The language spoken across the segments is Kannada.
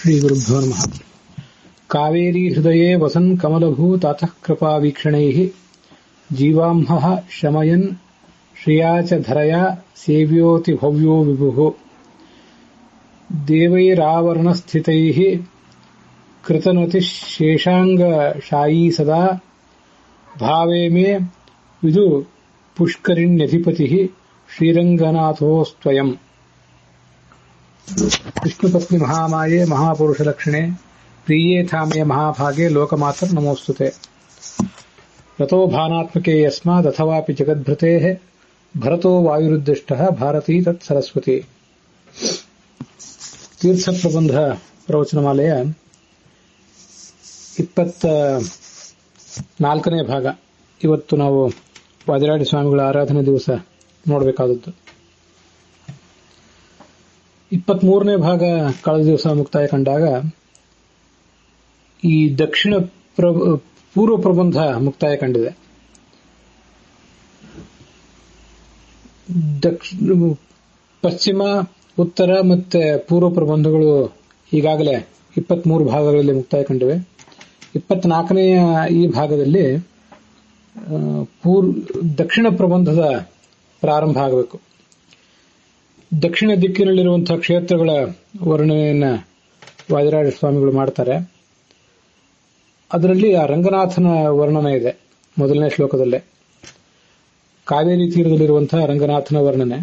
ಶ್ರೀಗುರುಭ್ಯೋ ನಮಃ. ಕಾವೇರಿ ಹೃದಯೇ ವಸನ್ ಕಮಲಭೂತಾತಃ ಕೃಪಾವೀಕ್ಷಣೈಃ ಜೀವಾಂಹಃ ಶಮಯನ್ ಶ್ರಿಯಾ ಚ ಧರಯಾ ಸೇವ್ಯೋತಿ ಭವ್ಯೋ ವಿಭುಃ ದೇವೈರಾವರಣಸ್ಥಿತೈಃ ಕೃತನತಿಃ ಶೇಷಾಂಗಶಾಯೀ ಸದಾ ಭಾವೇ ಮೇ ವಿದು ಪುಷ್ಕರಿಣ್ಯಧಿಪತಿಃ ಶ್ರೀರಂಗನಾಥೋಸ್ತ್ವಯಂ. ವಿಷ್ಣುಪತ್ನಿ ಮಹಾಮಾಯೆ ಮಹಾಪುರುಷಲಕ್ಷಣೆ ಪ್ರಿಯೇಥಾಮೇ ಮಹಾಭಾಗೆ ಲೋಕಮಾತರ್ ನಮೋಸ್ತುತೆ. ರಥೋ ಭಾನಾತ್ಮಕೆ ಯಸ್ಮಾದಥವಾಪಿ ಜಗದ್ಭೃತೇಃ ಭರತೋ ವಾಯುರುದ್ದಿಷ್ಟಃ ಭಾರತೀ ತತ್ ಸರಸ್ವತಿ. ತೀರ್ಥಪ್ರಬಂಧ ಪ್ರವಚನಮಾಲೆಯ 24ನೇ ಭಾಗ. ಇವತ್ತು ನಾವು ವಾದಿರಾಜ ಸ್ವಾಮಿಗಳ ಆರಾಧನೆ ದಿವಸ ನೋಡಬೇಕಾದದ್ದು. 23ನೇ ಭಾಗ ಕಳೆದ ದಿವಸ ಮುಕ್ತಾಯ ಕಂಡಾಗ ಈ ಪೂರ್ವ ಪ್ರಬಂಧ ಮುಕ್ತಾಯ ಕಂಡಿದೆ. ಪಶ್ಚಿಮ, ಉತ್ತರ ಮತ್ತೆ ಪೂರ್ವ ಪ್ರಬಂಧಗಳು ಈಗಾಗಲೇ 23 ಭಾಗಗಳಲ್ಲಿ ಮುಕ್ತಾಯ ಕಂಡಿವೆ. 24ನೆಯ ಈ ಭಾಗದಲ್ಲಿ ದಕ್ಷಿಣ ಪ್ರಬಂಧದ ಪ್ರಾರಂಭ ಆಗಬೇಕು. ದಕ್ಷಿಣ ದಿಕ್ಕಿನಲ್ಲಿರುವಂತಹ ಕ್ಷೇತ್ರಗಳ ವರ್ಣನೆಯನ್ನು ವಾದಿರಾಜ ಸ್ವಾಮಿಗಳು ಮಾಡ್ತಾರೆ. ಅದರಲ್ಲಿ ಆ ರಂಗನಾಥನ ವರ್ಣನೆ ಇದೆ ಮೊದಲನೇ ಶ್ಲೋಕದಲ್ಲೇ. ಕಾವೇರಿ ತೀರದಲ್ಲಿರುವಂತಹ ರಂಗನಾಥನ ವರ್ಣನೆ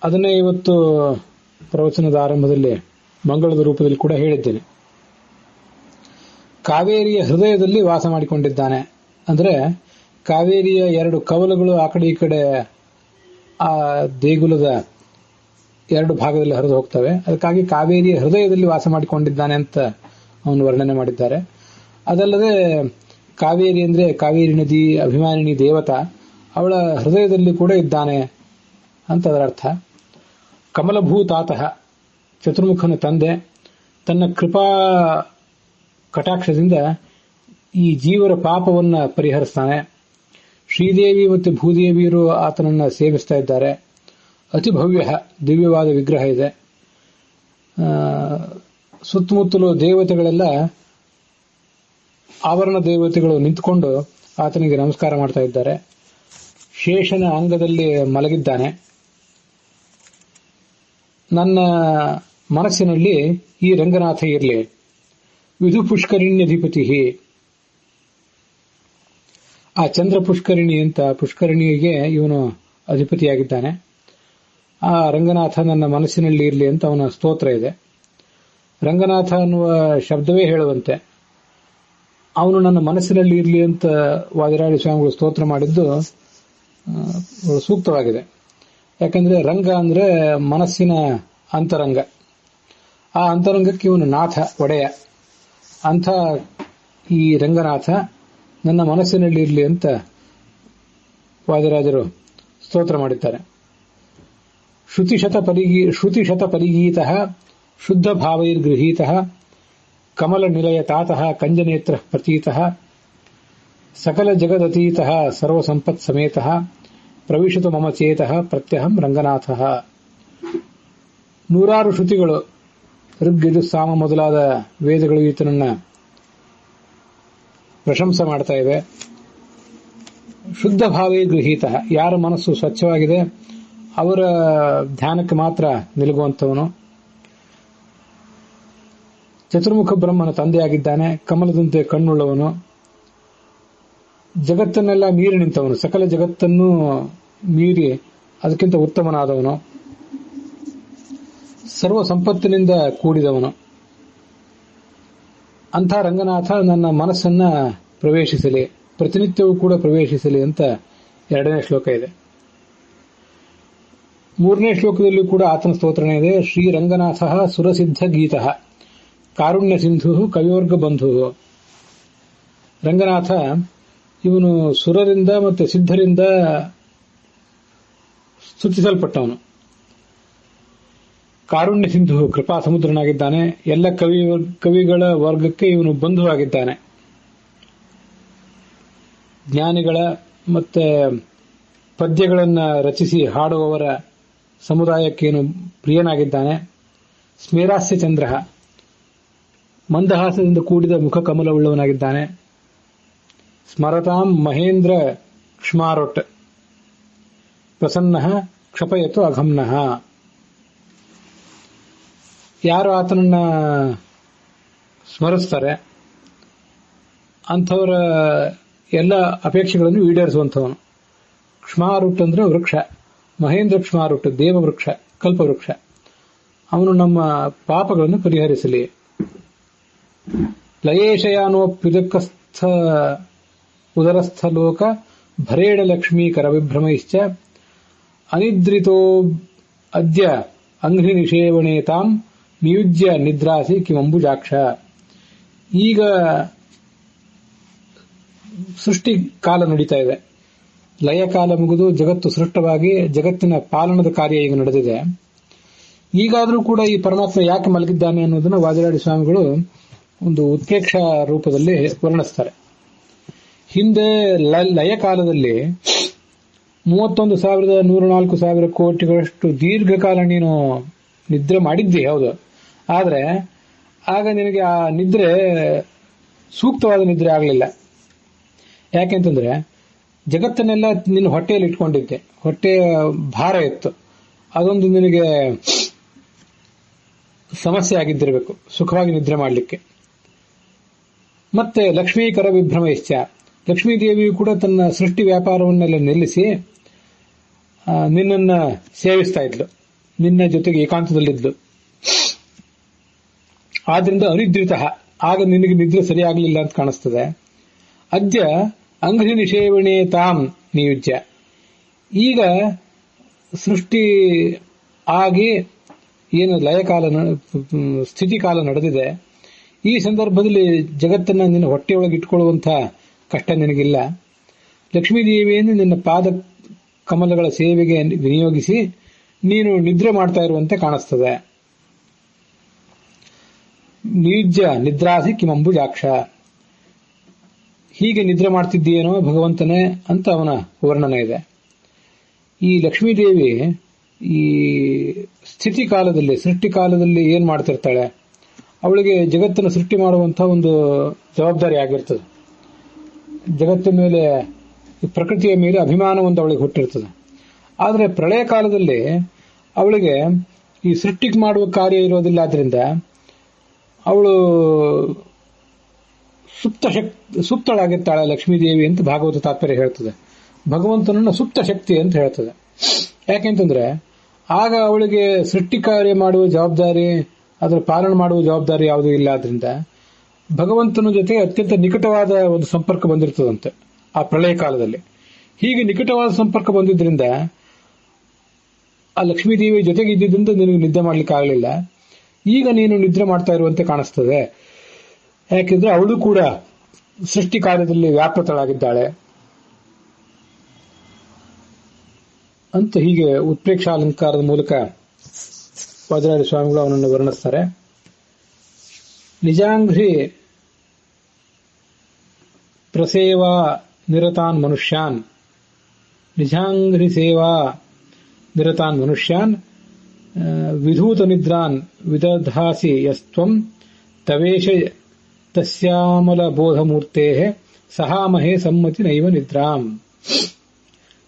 ಅದನ್ನೇ ಇವತ್ತು ಪ್ರವಚನದ ಆರಂಭದಲ್ಲಿ ಮಂಗಳದ ರೂಪದಲ್ಲಿ ಕೂಡ ಹೇಳಿದ್ದೇನೆ. ಕಾವೇರಿಯ ಹೃದಯದಲ್ಲಿ ವಾಸ ಮಾಡಿಕೊಂಡಿದ್ದಾನೆ ಅಂದ್ರೆ ಕಾವೇರಿಯ 2 ಕವಲುಗಳು ಆ ಕಡೆ ಈ ಕಡೆ ಆ ದೇಗುಲದ 2 ಭಾಗದಲ್ಲಿ ಹರಿದು ಹೋಗ್ತವೆ. ಅದಕ್ಕಾಗಿ ಕಾವೇರಿಯ ಹೃದಯದಲ್ಲಿ ವಾಸ ಮಾಡಿಕೊಂಡಿದ್ದಾನೆ ಅಂತ ಅವನು ವರ್ಣನೆ ಮಾಡಿದ್ದಾರೆ. ಅದಲ್ಲದೆ ಕಾವೇರಿ ಅಂದ್ರೆ ಕಾವೇರಿ ನದಿ ಅಭಿಮಾನಿನಿ ದೇವತಾ, ಅವಳ ಹೃದಯದಲ್ಲಿ ಕೂಡ ಇದ್ದಾನೆ ಅಂತ ಅದರ ಅರ್ಥ. ಕಮಲಭೂತಾತಃ ಚತುರ್ಮುಖನ ತಂದೆ ತನ್ನ ಕೃಪಾ ಕಟಾಕ್ಷದಿಂದ ಈ ಜೀವರ ಪಾಪವನ್ನ ಪರಿಹರಿಸ್ತಾನೆ. ಶ್ರೀದೇವಿ ಮತ್ತು ಭೂದೇವಿಯರು ಆತನನ್ನ ಸೇವಿಸ್ತಾ ಇದ್ದಾರೆ. ಅತಿ ಭವ್ಯ ದಿವ್ಯವಾದ ವಿಗ್ರಹ ಇದೆ. ಸುತ್ತಮುತ್ತಲು ದೇವತೆಗಳೆಲ್ಲ ಆವರಣ ದೇವತೆಗಳು ನಿಂತುಕೊಂಡು ಆತನಿಗೆ ನಮಸ್ಕಾರ ಮಾಡ್ತಾ ಇದ್ದಾರೆ. ಶೇಷನ ಅಂಗದಲ್ಲಿ ಮಲಗಿದ್ದಾನೆ. ನನ್ನ ಮನಸ್ಸಿನಲ್ಲಿ ಈ ರಂಗನಾಥ ಇರಲಿ. ವಿಧು ಪುಷ್ಕರಿಣ್ಯಧಿಪತಿ, ಆ ಚಂದ್ರ ಪುಷ್ಕರಿಣಿ ಅಂತ ಪುಷ್ಕರಿಣಿಗೆ ಇವನು ಅಧಿಪತಿಯಾಗಿದ್ದಾನೆ. ಆ ರಂಗನಾಥ ನನ್ನ ಮನಸ್ಸಿನಲ್ಲಿ ಇರಲಿ ಅಂತ ಅವನ ಸ್ತೋತ್ರ ಇದೆ. ರಂಗನಾಥ ಅನ್ನುವ ಶಬ್ದವೇ ಹೇಳುವಂತೆ ಅವನು ನನ್ನ ಮನಸ್ಸಿನಲ್ಲಿ ಇರಲಿ ಅಂತ ವಾದಿರಾಜ ಸ್ವಾಮಿಗಳು ಸ್ತೋತ್ರ ಮಾಡಿದ್ದು ಸೂಕ್ತವಾಗಿದೆ. ಯಾಕಂದ್ರೆ ರಂಗ ಅಂದ್ರೆ ಮನಸ್ಸಿನ ಅಂತರಂಗ. ಆ ಅಂತರಂಗಕ್ಕೆ ಇವನು ನಾಥ, ಒಡೆಯ. ಅಂಥ ಈ ರಂಗನಾಥ ನನ್ನ ಮನಸ್ಸಿನಲ್ಲಿ ಇರಲಿ ಅಂತ ವಾದಿರಾಜರು ಸ್ತೋತ್ರ ಮಾಡಿದ್ದಾರೆ. ಶ್ರುತಿಶತ ಪರಿಗೀತಃ ಶುದ್ಧ ಭಾವೈರ್ಗೃಹೀತಃ ಕಮಲ ನಿಲಯ ತಾತಃ ಕಂಜನೇತ್ರ ಪ್ರತೀತಃ ಸಕಲ ಜಗದತೀತಃ ಸರ್ವಸಂಪತ್ ಸಮೇತಃ ಪ್ರವಿಶತು ಮಮ ಚೇತಃ ಪ್ರತ್ಯಹಂ ರಂಗನಾಥಃ. 100 ಶ್ರುತಿಗಳು, ಋಗ್ಯಜು ಸಾಮ ಮೊದಲಾದ ವೇದಗಳು ಈತನನ್ನ ಪ್ರಶಂಸೆ ಮಾಡ್ತಾ ಇವೆ. ಶುದ್ಧ ಭಾವೇ ಗೃಹೀತ, ಯಾರ ಮನಸ್ಸು ಸ್ವಚ್ಛವಾಗಿದೆ ಅವರ ಧ್ಯಾನಕ್ಕೆ ಮಾತ್ರ ನಿಲುಗುವಂತವನು. ಚತುರ್ಮುಖ ಬ್ರಹ್ಮನ ತಂದೆಯಾಗಿದ್ದಾನೆ. ಕಮಲದಂತೆ ಕಣ್ಣುಳ್ಳವನು. ಜಗತ್ತನ್ನೆಲ್ಲ ಮೀರಿ ನಿಂತವನು. ಸಕಲ ಜಗತ್ತನ್ನು ಮೀರಿ ಅದಕ್ಕಿಂತ ಉತ್ತಮನಾದವನು. ಸರ್ವ ಸಂಪತ್ತಿನಿಂದ ಕೂಡಿದವನು. ಅಂಥ ರಂಗನಾಥ ನನ್ನ ಮನಸ್ಸನ್ನ ಪ್ರವೇಶಿಸಲಿ, ಪ್ರತಿನಿತ್ಯವೂ ಕೂಡ ಪ್ರವೇಶಿಸಲಿ ಅಂತ 2ನೇ ಶ್ಲೋಕ ಇದೆ. 3ನೇ ಶ್ಲೋಕದಲ್ಲಿ ಕೂಡ ಆತನ ಸ್ತೋತ್ರನೇ ಇದೆ. ಶ್ರೀರಂಗನಾಥ ಸುರಸಿದ್ಧ ಗೀತಃ ಕಾರುಣ್ಯ ಸಿಂಧು ಕವಿವರ್ಗ ಬಂಧು. ರಂಗನಾಥ ಇವನು ಸುರರಿಂದ ಮತ್ತು ಸಿದ್ಧರಿಂದ ಸ್ತುತಿಸಲ್ಪಟ್ಟವನು. ಕಾರುಣ್ಯ ಸಿಂಧು ಕೃಪಾ ಸಮುದ್ರನಾಗಿದ್ದಾನೆ. ಎಲ್ಲ ಕವಿಗಳ ವರ್ಗಕ್ಕೆ ಇವನು ಬಂಧುವಾಗಿದ್ದಾನೆ. ಜ್ಞಾನಿಗಳ ಮತ್ತೆ ಪದ್ಯಗಳನ್ನ ರಚಿಸಿ ಹಾಡುವವರ ಸಮುದಾಯಕ್ಕೇನು ಪ್ರಿಯನಾಗಿದ್ದಾನೆ. ಸ್ಮೇರಾಸ್ಯ ಚಂದ್ರ, ಮಂದಹಾಸದಿಂದ ಕೂಡಿದ ಮುಖ ಕಮಲವುಳ್ಳವನಾಗಿದ್ದಾನೆ. ಸ್ಮರತಾಂ ಮಹೇಂದ್ರ ಕ್ಷ್ಮಾರೊಟ್ ಪ್ರಸನ್ನ ಕ್ಷಪಯತು ಅಘಮ್ನಃ. ಯಾರು ಆತನನ್ನ ಸ್ಮರಿಸ್ತಾರೆ ಅಂಥವರ ಎಲ್ಲ ಅಪೇಕ್ಷೆಗಳನ್ನು ಈಡೇರಿಸುವಂಥವನು. ಕ್ಷ್ಮಾರುಟ್ ಅಂದ್ರೆ ವೃಕ್ಷ, ಮಹೇಂದ್ರ ಕ್ಷ್ಮಾರುಟ್ ದೇವವೃಕ್ಷ, ಕಲ್ಪವೃಕ್ಷ. ಅವನು ನಮ್ಮ ಪಾಪಗಳನ್ನು ಪರಿಹರಿಸಲಿ. ಲಯೇಶಯಾನೋಪ್ಯುದಕಸ್ಥ ಉದರಸ್ಥ ಲೋಕ ಭರೇಣ ಲಕ್ಷ್ಮೀಕರ ವಿಭ್ರಮೈಶ್ಚ ಅನಿದ್ರಿತೋ ಅದ್ಯ ಅಂಘ್ರಿ ನಿಷೇವಣೆ ತಾಂ ನಿಯುಜ್ಯ ನಿದ್ರಾಸಿ ಕಿಮಂಬುಜಾಕ್ಷ. ಈಗ ಸೃಷ್ಟಿ ಕಾಲ ನಡೀತಾ ಇದೆ. ಲಯಕಾಲ ಮುಗಿದು ಜಗತ್ತು ಸೃಷ್ಟವಾಗಿ ಜಗತ್ತಿನ ಪಾಲನದ ಕಾರ್ಯ ಈಗ ನಡೆದಿದೆ. ಈಗಾದರೂ ಕೂಡ ಈ ಪರಮಾತ್ಮ ಯಾಕೆ ಮಲಗಿದ್ದಾನೆ ಅನ್ನೋದನ್ನು ವಾದಿರಾಡಿ ಸ್ವಾಮಿಗಳು ಒಂದು ಉತ್ಪ್ರೇಕ್ಷ ರೂಪದಲ್ಲಿ ವರ್ಣಿಸ್ತಾರೆ. ಹಿಂದೆ ಲಯಕಾಲದಲ್ಲಿ 31,104,000 ಕೋಟಿಗಳಷ್ಟು ದೀರ್ಘಕಾಲ ನೀನು ನಿದ್ರೆ ಮಾಡಿದ್ದಿ, ಹೌದು. ಆದ್ರೆ ಆಗ ನಿನಗೆ ಆ ನಿದ್ರೆ ಸೂಕ್ತವಾದ ನಿದ್ರೆ ಆಗಲಿಲ್ಲ. ಯಾಕೆಂತಂದ್ರೆ ಜಗತ್ತನ್ನೆಲ್ಲ ನಿನ್ನ ಹೊಟ್ಟೆಯಲ್ಲಿ ಇಟ್ಕೊಂಡಿದ್ದೆ, ಹೊಟ್ಟೆಯ ಭಾರ ಇತ್ತು. ಅದೊಂದು ನಿನಗೆ ಸಮಸ್ಯೆ ಆಗಿದ್ದಿರಬೇಕು ಸುಖವಾಗಿ ನಿದ್ರೆ ಮಾಡಲಿಕ್ಕೆ. ಮತ್ತೆ ಲಕ್ಷ್ಮೀಕರ ವಿಭ್ರಮ ಇಷ್ಟ, ಲಕ್ಷ್ಮೀದೇವಿಯು ಕೂಡ ತನ್ನ ಸೃಷ್ಟಿ ವ್ಯಾಪಾರವನ್ನೆಲ್ಲ ನಿಲ್ಲಿಸಿ ನಿನ್ನನ್ನ ಸೇವಿಸ್ತಾ ಇದ್ಲು, ನಿನ್ನ ಜೊತೆಗೆ ಏಕಾಂತದಲ್ಲಿದ್ಲು. ಆದ್ರಿಂದ ಅನಿದ್ರಿತ, ಆಗ ನಿನಗೆ ನಿದ್ರೆ ಸರಿಯಾಗಲಿಲ್ಲ ಅಂತ ಕಾಣಿಸ್ತದೆ. ಅದ್ಯ ಅಂಘ್ರಿ ನಿಷೇವಣೆ ತಾಂ ನಿಯುಜ್ಯ, ಈಗ ಸೃಷ್ಟಿ ಆಗಿ ಏನು ಲಯಕಾಲ ಸ್ಥಿತಿಕಾಲ ನಡೆದಿದೆ, ಈ ಸಂದರ್ಭದಲ್ಲಿ ಜಗತ್ತನ್ನ ನಿನ್ನ ಹೊಟ್ಟೆಯೊಳಗೆ ಇಟ್ಕೊಳ್ಳುವಂಥ ಕಷ್ಟ ನಿನಗಿಲ್ಲ. ಲಕ್ಷ್ಮೀದೇವಿಯನ್ನು ನಿನ್ನ ಪಾದ ಕಮಲಗಳ ಸೇವೆಗೆ ವಿನಿಯೋಗಿಸಿ ನೀನು ನಿದ್ರೆ ಮಾಡ್ತಾ ಇರುವಂತೆ ಕಾಣಿಸ್ತದೆ. ನಿಯುಜ್ಯ ನಿದ್ರಾಸಿ ಕಿಮಂಬುಜಾಕ್ಷ, ಹೀಗೆ ನಿದ್ರೆ ಮಾಡ್ತಿದ್ದೀಯೇನೋ ಭಗವಂತನೇ ಅಂತ ಅವನ ವರ್ಣನೆ ಇದೆ. ಈ ಲಕ್ಷ್ಮೀದೇವಿ ಈ ಸ್ಥಿತಿ ಕಾಲದಲ್ಲಿ ಸೃಷ್ಟಿ ಕಾಲದಲ್ಲಿ ಏನ್ ಮಾಡ್ತಿರ್ತಾಳೆ, ಅವಳಿಗೆ ಜಗತ್ತನ್ನು ಸೃಷ್ಟಿ ಮಾಡುವಂತಹ ಒಂದು ಜವಾಬ್ದಾರಿ ಆಗಿರ್ತದೆ. ಜಗತ್ತಿನ ಮೇಲೆ, ಪ್ರಕೃತಿಯ ಮೇಲೆ ಅಭಿಮಾನ ಒಂದು ಅವಳಿಗೆ ಹುಟ್ಟಿರ್ತದೆ. ಆದರೆ ಪ್ರಳಯ ಕಾಲದಲ್ಲಿ ಅವಳಿಗೆ ಈ ಸೃಷ್ಟಿ ಮಾಡುವ ಕಾರ್ಯ ಇರೋದಿಲ್ಲ. ಆದ್ರಿಂದ ಅವಳು ಸುಪ್ತಳಾಗಿರ್ತಾಳೆ ಲಕ್ಷ್ಮೀದೇವಿ ಅಂತ ಭಾಗವತ ತಾತ್ಪರ್ಯ ಹೇಳ್ತದೆ. ಭಗವಂತನನ್ನ ಸುಪ್ತ ಶಕ್ತಿ ಅಂತ ಹೇಳ್ತದೆ. ಯಾಕೆಂತಂದ್ರೆ ಆಗ ಅವಳಿಗೆ ಸೃಷ್ಟಿ ಕಾರ್ಯ ಮಾಡುವ ಜವಾಬ್ದಾರಿ, ಅದರ ಪಾಲನೆ ಮಾಡುವ ಜವಾಬ್ದಾರಿ ಯಾವುದೂ ಇಲ್ಲ. ಆದ್ರಿಂದ ಭಗವಂತನ ಜೊತೆ ಅತ್ಯಂತ ನಿಕಟವಾದ ಒಂದು ಸಂಪರ್ಕ ಬಂದಿರ್ತದಂತೆ ಆ ಪ್ರಳಯ ಕಾಲದಲ್ಲಿ. ಹೀಗೆ ನಿಕಟವಾದ ಸಂಪರ್ಕ ಬಂದಿದ್ರಿಂದ ಆ ಲಕ್ಷ್ಮೀದೇವಿ ಜೊತೆಗೆ ಇದ್ದಿದ್ದರಿಂದ ನಿನಗೆ ನಿದ್ದೆ ಮಾಡ್ಲಿಕ್ಕೆ ಆಗಲಿಲ್ಲ. ಈಗ ನೀನು ನಿದ್ರೆ ಮಾಡ್ತಾ ಇರುವಂತೆ ಕಾಣಿಸ್ತದೆ. ಯಾಕೆಂದ್ರೆ ಅವಳು ಕೂಡ ಸೃಷ್ಟಿ ಕಾರ್ಯದಲ್ಲಿ ವ್ಯಾಪೃತಳಾಗಿದ್ದಾಳೆ ಅಂತ ಹೀಗೆ ಉತ್ಪ್ರೇಕ್ಷ ಅಲಂಕಾರದ ಮೂಲಕ ವಾದಿರಾಜ ಸ್ವಾಮಿಗಳು ಅವನನ್ನು ವರ್ಣಿಸ್ತಾರೆ. ನಿಜಾಂಘ್ರಿ ಪ್ರಸೇವಾ ನಿರತಾನ್ ಮನುಷ್ಯಾನ್, ನಿಜಾಂಘ್ರಿ ಸೇವಾ ನಿರತಾನ್ ಮನುಷ್ಯಾನ್ ವಿಧೂತ ನಿದ್ರಾನ್ ವಿದಧಾಸಿ ಯಸ್ತ್ವಂ ತವೇಶ ತಸ್ಯಾಮಲ ಬೋಧಮೂರ್ತೆ ಸಹಾಮಹೇ ಸಮ್ಮತಿ ನೈವ ನಿದ್ರಾಂ.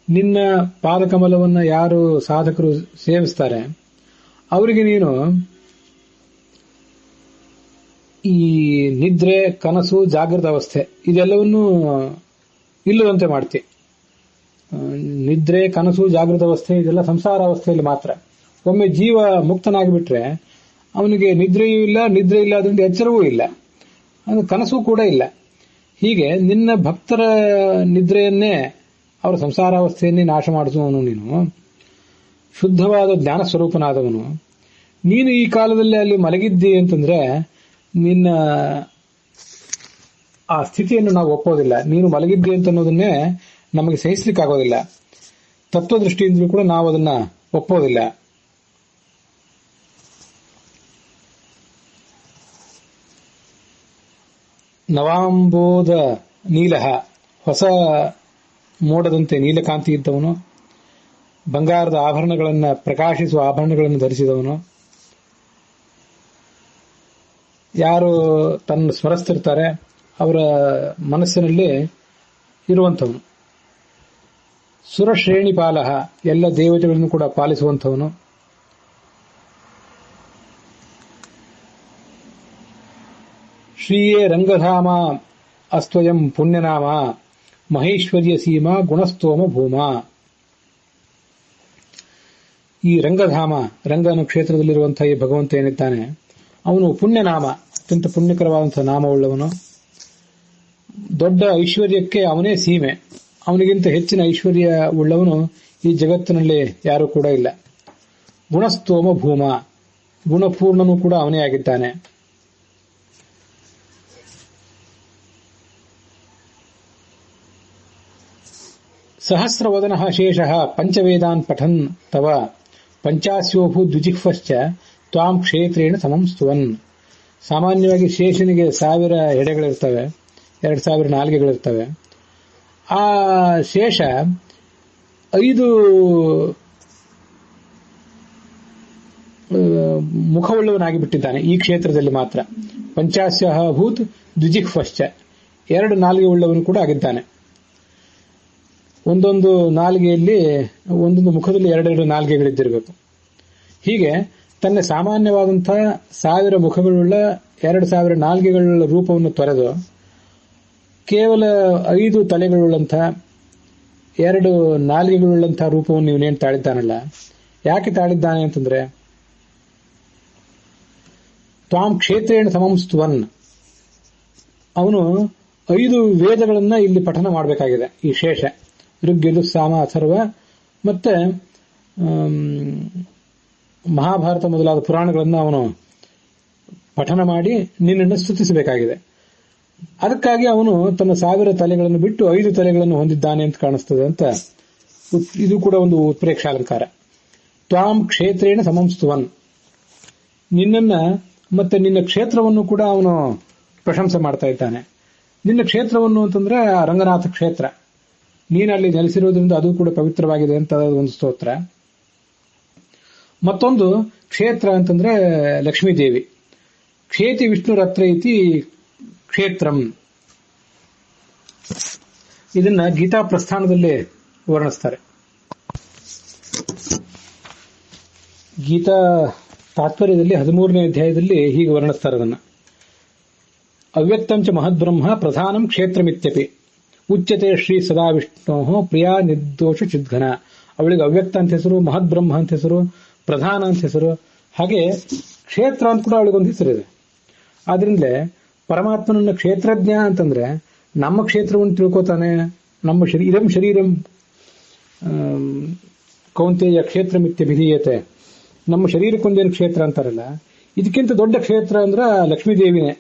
ನಿನ್ನ ಪಾದಕಮಲವನ್ನ ಯಾರು ಸಾಧಕರು ಸೇವಿಸ್ತಾರೆ ಅವರಿಗೆ ನೀನು ಈ ನಿದ್ರೆ, ಕನಸು, ಜಾಗೃತ ಅವಸ್ಥೆ ಇದೆಲ್ಲವನ್ನೂ ಇಲ್ಲದಂತೆ ಮಾಡ್ತಿ. ನಿದ್ರೆ, ಕನಸು, ಜಾಗೃತ ಅವಸ್ಥೆ ಇದೆಲ್ಲ ಸಂಸಾರ ಅವಸ್ಥೆಯಲ್ಲಿ ಮಾತ್ರ. ಒಮ್ಮೆ ಜೀವ ಮುಕ್ತನಾಗಿಬಿಟ್ರೆ ಅವನಿಗೆ ನಿದ್ರೆಯೂ ಇಲ್ಲ, ನಿದ್ರೆ ಇಲ್ಲ, ಅದರಿಂದ ಎಚ್ಚರವೂ ಇಲ್ಲ, ಕನಸು ಕೂಡ ಇಲ್ಲ. ಹೀಗೆ ನಿನ್ನ ಭಕ್ತರ ನಿದ್ರೆಯನ್ನೇ, ಅವರ ಸಂಸಾರಾವಸ್ಥೆಯನ್ನೇ ನಾಶ ಮಾಡಿಸುವವನು ನೀನು. ಶುದ್ಧವಾದ ಜ್ಞಾನ ಸ್ವರೂಪನಾದವನು ನೀನು. ಈ ಕಾಲದಲ್ಲಿ ಅಲ್ಲಿ ಮಲಗಿದ್ದಿ ಅಂತಂದ್ರೆ ನಿನ್ನ ಆ ಸ್ಥಿತಿಯನ್ನು ನಾವು ಒಪ್ಪೋದಿಲ್ಲ. ನೀನು ಮಲಗಿದ್ದಿ ಅಂತ ಅನ್ನೋದನ್ನೇ ನಮಗೆ ಸಹಿಸಲಿಕ್ಕಾಗೋದಿಲ್ಲ. ತತ್ವದೃಷ್ಟಿಯಿಂದಲೂ ಕೂಡ ನಾವು ಅದನ್ನ ಒಪ್ಪೋದಿಲ್ಲ. ನವಾಂಬೋಧ ನೀಲಹ, ಹೊಸ ಮೋಡದಂತೆ ನೀಲಕಾಂತಿ ಇದ್ದವನು, ಬಂಗಾರದ ಆಭರಣಗಳನ್ನು, ಪ್ರಕಾಶಿಸುವ ಆಭರಣಗಳನ್ನು ಧರಿಸಿದವನು, ಯಾರು ತನ್ನ ಸ್ಮರಿಸ್ತಿರ್ತಾರೆ ಅವರ ಮನಸ್ಸಿನಲ್ಲಿ ಇರುವಂಥವನು. ಸುರಶ್ರೇಣಿ ಪಾಲಹ, ಎಲ್ಲ ದೇವತೆಗಳನ್ನು ಕೂಡ ಪಾಲಿಸುವಂಥವನು. ಶ್ರೀಯೇ ರಂಗಧಾಮ ಅಸ್ತ್ವಯಂ ಪುಣ್ಯನಾಮ ಮಹೇಶ್ವರ್ಯ ಸೀಮಾ ಗುಣಸ್ತೋಮ ಭೂಮ. ಈ ರಂಗಧಾಮ, ರಂಗನ ಕ್ಷೇತ್ರದಲ್ಲಿರುವಂತಹ ಈ ಭಗವಂತ ಏನಿದ್ದಾನೆ ಅವನು ಪುಣ್ಯನಾಮ, ಅತ್ಯಂತ ಪುಣ್ಯಕರವಾದಂತಹ ನಾಮವುಳ್ಳವನು. ದೊಡ್ಡ ಐಶ್ವರ್ಯಕ್ಕೆ ಅವನೇ ಸೀಮೆ. ಅವನಿಗಿಂತ ಹೆಚ್ಚಿನ ಐಶ್ವರ್ಯ ಉಳ್ಳವನು ಈ ಜಗತ್ತಿನಲ್ಲಿ ಯಾರೂ ಕೂಡ ಇಲ್ಲ. ಗುಣಸ್ತೋಮ ಭೂಮ, ಗುಣಪೂರ್ಣನೂ ಕೂಡ ಅವನೇ ಆಗಿದ್ದಾನೆ. ಸಹಸ್ರವದನಃ ಶೇಷಃ ಪಂಚವೇದಾನ್ ಪಠನ್ ತವ ಪಂಚಾಸ್ಯೋಭೂ ದ್ವಿಜಿಹ್ವಶ್ಚ ತ್ವಾಂ ಕ್ಷೇತ್ರೇಣ ಸಮಂ ಸ್ತುವನ್. ಸಾಮಾನ್ಯವಾಗಿ ಶೇಷನಿಗೆ 1000 ಹೆಡೆಗಳಿರ್ತವೆ, 2000 ನಾಲಿಗೆಗಳಿರ್ತವೆ. ಆ ಶೇಷ 5 ಮುಖವುಳ್ಳವನಾಗಿಬಿಟ್ಟಿದ್ದಾನೆ ಈ ಕ್ಷೇತ್ರದಲ್ಲಿ ಮಾತ್ರ. ಪಂಚಾಸ್ಯಃ ಭೂತ್ ದ್ವಿಜಿಹ್ವಶ್ಚ, 2 ನಾಲಿಗೆ ಉಳ್ಳವನು ಕೂಡ ಆಗಿದ್ದಾನೆ. ಒಂದೊಂದು ನಾಲಿಗೆಯಲ್ಲಿ, ಒಂದೊಂದು ಮುಖದಲ್ಲಿ 2 ನಾಲಿಗೆಗಳಿದ್ದಿರಬೇಕು. ಹೀಗೆ ತನ್ನ ಸಾಮಾನ್ಯವಾದಂತಹ 1000 ಮುಖಗಳುಳ್ಳ 2000 ನಾಲಿಗೆಗಳ ರೂಪವನ್ನು ತೊರೆದು ಕೇವಲ 5 ತಲೆಗಳುಳ್ಳಂತಹ 2 ನಾಲಿಗೆಗಳುಳ್ಳಂತಹ ರೂಪವನ್ನು ಇವನೇನು ತಾಳಿದ್ದಾನಲ್ಲ, ಯಾಕೆ ತಾಳಿದ್ದಾನೆ ಅಂತಂದ್ರೆ ತ್ವಾಂ ಕ್ಷೇತ್ರೇಣ ಸಮಂ ಸ್ತುವನ್, ಅವನು 5 ವೇದಗಳನ್ನ ಇಲ್ಲಿ ಪಠನ ಮಾಡಬೇಕಾಗಿದೆ. ಈ ಶೇಷ ಋಗ್ಯಜು ಸಾಮ ಅಥರ್ವ ಮತ್ತೆ ಮಹಾಭಾರತ ಮೊದಲಾದ ಪುರಾಣಗಳನ್ನು ಅವನು ಪಠನ ಮಾಡಿ ನಿನ್ನನ್ನು ಸ್ತುತಿಸಬೇಕಾಗಿದೆ. ಅದಕ್ಕಾಗಿ ಅವನು ತನ್ನ 1000 ತಲೆಗಳನ್ನು ಬಿಟ್ಟು 5 ತಲೆಗಳನ್ನು ಹೊಂದಿದ್ದಾನೆ ಅಂತ ಕಾಣಿಸ್ತದೆ ಅಂತ ಇದು ಕೂಡ ಒಂದು ಉತ್ಪ್ರೇಕ್ಷಾಲಂಕಾರ. ತ್ವಾಂ ಕ್ಷೇತ್ರೇಣ ಸಮಂ ಸ್ತುವನ್, ನಿನ್ನನ್ನ ಮತ್ತೆ ನಿನ್ನ ಕ್ಷೇತ್ರವನ್ನು ಕೂಡ ಅವನು ಪ್ರಶಂಸೆ ಮಾಡ್ತಾ ಇದ್ದಾನೆ. ನಿನ್ನ ಕ್ಷೇತ್ರವನ್ನು ಅಂತಂದ್ರೆ ರಂಗನಾಥ ಕ್ಷೇತ್ರ, ನೀನಲ್ಲಿ ನೆಲೆಸಿರುವುದರಿಂದ ಅದು ಕೂಡ ಪವಿತ್ರವಾಗಿದೆ ಅಂತ ಒಂದು ಸ್ತೋತ್ರ. ಮತ್ತೊಂದು ಕ್ಷೇತ್ರ ಅಂತಂದ್ರೆ ಲಕ್ಷ್ಮೀದೇವಿ. ಕ್ಷೇತಿ ವಿಷ್ಣುರತ್ರ ಇತಿ ಕ್ಷೇತ್ರಂ, ಇದನ್ನ ಗೀತಾ ಪ್ರಸ್ಥಾನದಲ್ಲಿ ವರ್ಣಿಸ್ತಾರೆ. ಗೀತಾ ತಾತ್ಪರ್ಯದಲ್ಲಿ 13ನೇ ಅಧ್ಯಾಯದಲ್ಲಿ ಹೀಗೆ ವರ್ಣಿಸ್ತಾರೆ ಅದನ್ನ. ಅವ್ಯಕ್ತಂಚ ಮಹದ್ಬ್ರಹ್ಮ ಪ್ರಧಾನಂ ಕ್ಷೇತ್ರಮಿತ್ಯಪಿ ಉಚ್ಯತೆ ಶ್ರೀ ಸದಾ ವಿಷ್ಣೋ ಪ್ರಿಯಾ ನಿರ್ದೋಷ ಚಿದ್ಘನ. ಅವಳಿಗೆ ಅವ್ಯಕ್ತ ಅಂತ ಹೆಸರು, ಮಹದ್ಬ್ರಹ್ಮ ಅಂತ ಹೆಸರು, ಪ್ರಧಾನ ಅಂತ ಹೆಸರು, ಹಾಗೆ ಕ್ಷೇತ್ರ ಅಂತ ಕೂಡ ಅವಳಿಗೊಂದು ಹೆಸರಿದೆ. ಆದ್ರಿಂದಲೇ ಪರಮಾತ್ಮನನ್ನ ಕ್ಷೇತ್ರಜ್ಞ ಅಂತಂದ್ರೆ ನಮ್ಮ ಕ್ಷೇತ್ರವನ್ನು ತಿಳ್ಕೋತಾನೆ. ನಮ್ಮ ಇದಂ ಶರೀರಂ ಕೌಂತೆಯ ಕ್ಷೇತ್ರಮಿತ್ಯಭಿಧೀಯತೆ, ನಮ್ಮ ಶರೀರಕ್ಕೊಂದೇನು ಕ್ಷೇತ್ರ ಅಂತಾರಲ್ಲ, ಇದಕ್ಕಿಂತ ದೊಡ್ಡ ಕ್ಷೇತ್ರ ಅಂದ್ರೆ ಲಕ್ಷ್ಮೀದೇವಿನೇ.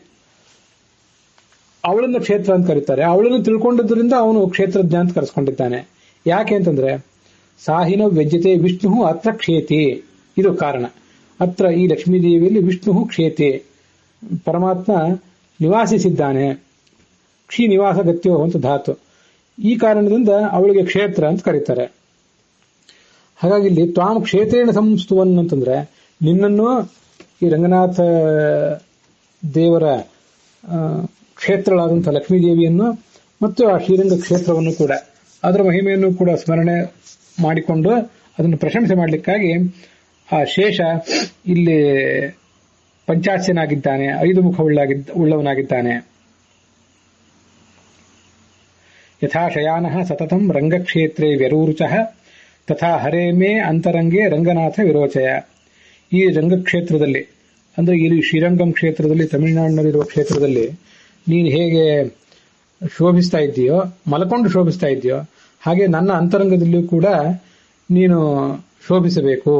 ಅವಳನ್ನ ಕ್ಷೇತ್ರ ಅಂತ ಕರೀತಾರೆ. ಅವಳನ್ನು ತಿಳ್ಕೊಂಡಿದ್ದರಿಂದ ಅವನು ಕ್ಷೇತ್ರಜ್ಞ ಅಂತ ಕರೆಸ್ಕೊಂಡಿದ್ದಾನೆ. ಯಾಕೆ ಅಂತಂದ್ರೆ ಸಾಹಿನ ವ್ಯಜ್ಯತೆ ವಿಷ್ಣು ಅತ್ರ ಕ್ಷೇತಿ, ಇದು ಕಾರಣ. ಅತ್ರ ಈ ಲಕ್ಷ್ಮೀದೇವಿಯಲ್ಲಿ ವಿಷ್ಣು ಕ್ಷೇತಿ, ಪರಮಾತ್ಮ ನಿವಾಸಿಸಿದ್ದಾನೆ. ಕ್ಷಿ ನಿವಾಸ ಗತ್ಯೋ ಅಂತ ಧಾತು. ಈ ಕಾರಣದಿಂದ ಅವಳಿಗೆ ಕ್ಷೇತ್ರ ಅಂತ ಕರೀತಾರೆ. ಹಾಗಾಗಿ ಇಲ್ಲಿ ತ್ವಾಂ ಕ್ಷೇತ್ರೇಣ ಸಂಸ್ತುವನ್ ಅಂತಂದ್ರೆ ನಿನ್ನನ್ನು, ಈ ರಂಗನಾಥ ದೇವರ ಕ್ಷೇತ್ರಗಳಾದಂತಹ ಲಕ್ಷ್ಮೀದೇವಿಯನ್ನು ಮತ್ತು ಆ ಶ್ರೀರಂಗ ಕ್ಷೇತ್ರವನ್ನು ಕೂಡ, ಅದರ ಮಹಿಮೆಯನ್ನು ಕೂಡ ಸ್ಮರಣೆ ಮಾಡಿಕೊಂಡು ಅದನ್ನು ಪ್ರಶಂಸೆ ಮಾಡಲಿಕ್ಕಾಗಿ ಆ ಶೇಷ ಇಲ್ಲಿ ಪಂಚಾಸ್ಯನಾಗಿದ್ದಾನೆ, 5 ಮುಖ ಉಳ್ಳವನಾಗಿದ್ದಾನೆ. ಯಥಾ ಶಯಾನಃ ಸತತಂ ರಂಗಕ್ಷೇತ್ರೇ ವ್ಯರೂರುಚಃ ತಥಾ ಹರೇ ಮೇ ಅಂತರಂಗೆ ರಂಗನಾಥ ವಿರೋಚಯ. ಈ ರಂಗಕ್ಷೇತ್ರದಲ್ಲಿ ಅಂದ್ರೆ ಇಲ್ಲಿ ಶ್ರೀರಂಗಂ ಕ್ಷೇತ್ರದಲ್ಲಿ, ತಮಿಳುನಾಡಿನಲ್ಲಿರುವ ಕ್ಷೇತ್ರದಲ್ಲಿ ನೀನು ಹೇಗೆ ಶೋಭಿಸ್ತಾ ಇದ್ದೀಯೋ, ಮಲಕೊಂಡು ಶೋಭಿಸ್ತಾ ಇದೆಯೋ, ಹಾಗೆ ನನ್ನ ಅಂತರಂಗದಲ್ಲಿಯೂ ಕೂಡ ನೀನು ಶೋಭಿಸಬೇಕು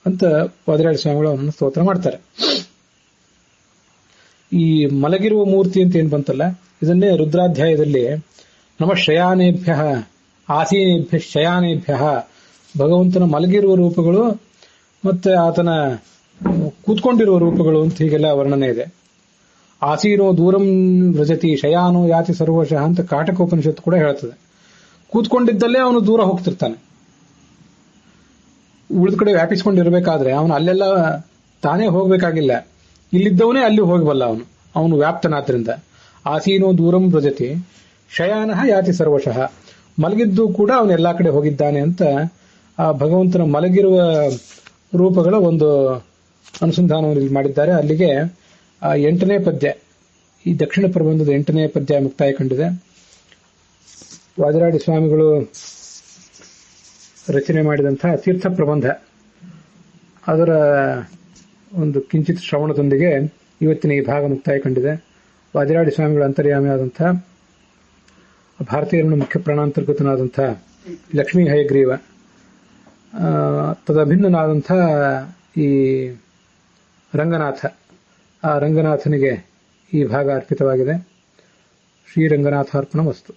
ಅಂತ ವದರಾಜ ಸ್ವಾಮಿಗಳು ಅವನನ್ನು ಸ್ತೋತ್ರ ಮಾಡ್ತಾರೆ. ಈ ಮಲಗಿರುವ ಮೂರ್ತಿ ಅಂತ ಏನ್ ಬಂತಲ್ಲ, ಇದನ್ನೇ ರುದ್ರಾಧ್ಯಾಯದಲ್ಲಿ ನಮಃ ಶಯಾನೇಭ್ಯ ಆಸೀನೇಭ್ಯ ಶಯಾನೇಭ್ಯ, ಭಗವಂತನ ಮಲಗಿರುವ ರೂಪಗಳು ಮತ್ತೆ ಆತನ ಕೂತ್ಕೊಂಡಿರುವ ರೂಪಗಳು ಅಂತ ಹೀಗೆಲ್ಲ ವರ್ಣನೆ ಇದೆ. ಆಸೀನೋ ದೂರಂ ವ್ರಜತಿ ಶಯಾನೋ ಯಾತಿ ಸರ್ವಶಃ ಅಂತ ಕಾಟಕೋಪನಿಷತ್ತು ಕೂಡ ಹೇಳ್ತದೆ. ಕೂತ್ಕೊಂಡಿದ್ದಲ್ಲೇ ಅವನು ದೂರ ಹೋಗ್ತಿರ್ತಾನೆ. ಉಳಿದ ಕಡೆ ವ್ಯಾಪಿಸಿಕೊಂಡಿರ್ಬೇಕಾದ್ರೆ ಅವನು ಅಲ್ಲೆಲ್ಲ ತಾನೇ ಹೋಗ್ಬೇಕಾಗಿಲ್ಲ, ಇಲ್ಲಿದ್ದವನೇ ಅಲ್ಲಿ ಹೋಗಬಲ್ಲ ಅವನು. ಅವನು ವ್ಯಾಪ್ತನಾದ್ರಿಂದ. ಆಸೀನೋ ದೂರಂ ವ್ರಜತಿ ಶಯಾನಃ ಯಾತಿ ಸರ್ವಶಃ, ಮಲಗಿದ್ದು ಕೂಡ ಅವನು ಎಲ್ಲಾ ಕಡೆ ಹೋಗಿದ್ದಾನೆ ಅಂತ ಆ ಭಗವಂತನ ಮಲಗಿರುವ ರೂಪಗಳ ಒಂದು ಅನುಸಂಧಾನವನ್ನು ಇಲ್ಲಿ ಮಾಡಿದ್ದಾರೆ. ಅಲ್ಲಿಗೆ 8ನೇ ಪದ್ಯ, ಈ ದಕ್ಷಿಣ ಪ್ರಬಂಧದ 8ನೇ ಪದ್ಯ ಮುಕ್ತಾಯ ಕಂಡಿದೆ. ವಾದಿರಾಡಿ ಸ್ವಾಮಿಗಳು ರಚನೆ ಮಾಡಿದಂತಹ ತೀರ್ಥ ಪ್ರಬಂಧ, ಅದರ ಒಂದು ಕಿಂಚಿತ್ ಶ್ರವಣದೊಂದಿಗೆ ಇವತ್ತಿನ ಈ ಭಾಗ ಮುಕ್ತಾಯ ಕಂಡಿದೆ. ವಾದಿರಾಡಿ ಸ್ವಾಮಿಗಳ ಅಂತರ್ಯಾಮಿಯಾದಂತಹ ಭಾರತೀಯರನ್ನು ಮುಖ್ಯ ಪ್ರಾಣಾಂತರ್ಗತನಾದಂತಹ ಲಕ್ಷ್ಮೀ ಹಯಗ್ರೀವ, ತದಭಿನ್ನನಾದಂಥ ಈ ರಂಗನಾಥ, ಆ ರಂಗನಾಥನಿಗೆ ಈ ಭಾಗ ಅರ್ಪಿತವಾಗಿದೆ. ಶ್ರೀರಂಗನಾಥಾರ್ಪಣ ವಸ್ತು.